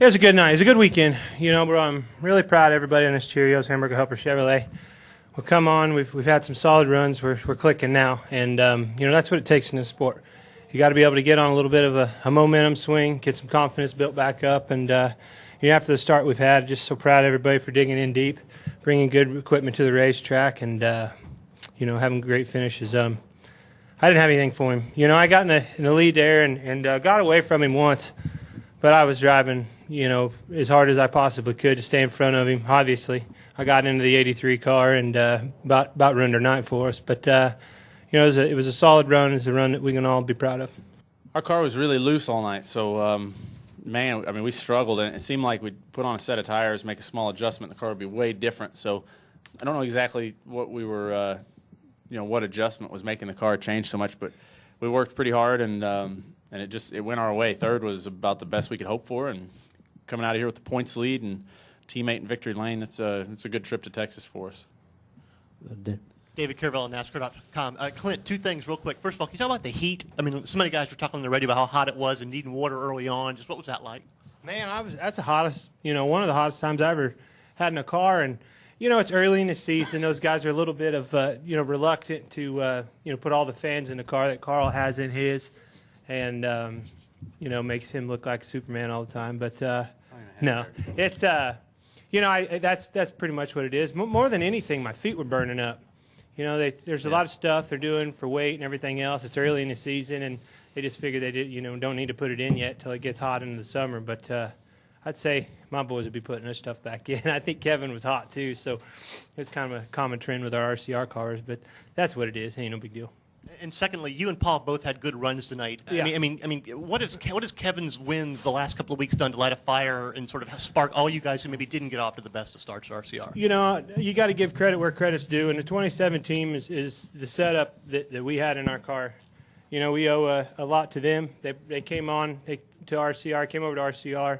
It was a good night. It was a good weekend. You know, bro, I'm really proud of everybody on this Cheerios Hamburger Helper Chevrolet. Well, come on, we've had some solid runs. We're clicking now, and you know that's what it takes in this sport. You got to be able to get on a little bit of a momentum swing, get some confidence built back up, and you know, after the start we've had, just so proud of everybody for digging in deep, bringing good equipment to the racetrack, and you know, having great finishes. I didn't have anything for him. You know, I got in the lead there and got away from him once, but I was driving, you know, as hard as I possibly could to stay in front of him. Obviously, I got into the 83 car and about ruined our night for us. But you know, it was a solid run. It's a run that we can all be proud of. Our car was really loose all night, so man, I mean, we struggled, and it seemed like we'd put on a set of tires, make a small adjustment, the car would be way different. So I don't know exactly what we were, you know, what adjustment was making the car change so much, but we worked pretty hard, and it went our way. Third was about the best we could hope for, and coming out of here with the points lead and teammate in victory lane, it's a good trip to Texas for us. David Carvell, NASCAR.com. Clint, two things real quick. First of all, can you talk about the heat? I mean, so many guys were talking on the radio about how hot it was and needing water early on. Just what was that like? Man, that's the hottest, you know, one of the hottest times I ever had in a car. And, you know, it's early in the season. Those guys are a little bit of, you know, reluctant to, you know, put all the fans in the car that Carl has in his. And, you know, makes him look like Superman all the time. But, no, it's, you know, that's pretty much what it is. More than anything, my feet were burning up. You know, there's a lot of stuff they're doing for weight and everything else. It's early in the season, and they just figure they you know, don't need to put it in yet till it gets hot into the summer. But I'd say my boys would be putting their stuff back in. I think Kevin was hot too, so it's kind of a common trend with our RCR cars. But that's what it is. Ain't no big deal. And secondly, you and Paul both had good runs tonight. Yeah. I mean, what has Kevin's wins the last couple of weeks done to light a fire and sort of spark all you guys who maybe didn't get off to the best of starts at RCR? You know, you got to give credit where credit's due, and the 2017 is the setup that we had in our car. You know, we owe a lot to them. They came on to RCR, came over to RCR,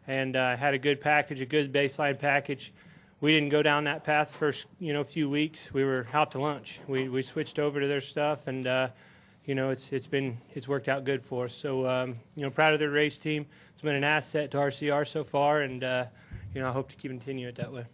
and had a good package, a good baseline package. We didn't go down that path the first, you know, few weeks. We were out to lunch. We switched over to their stuff, and you know, it's worked out good for us. So you know, proud of their race team. It's been an asset to RCR so far, and you know, I hope to continue it that way.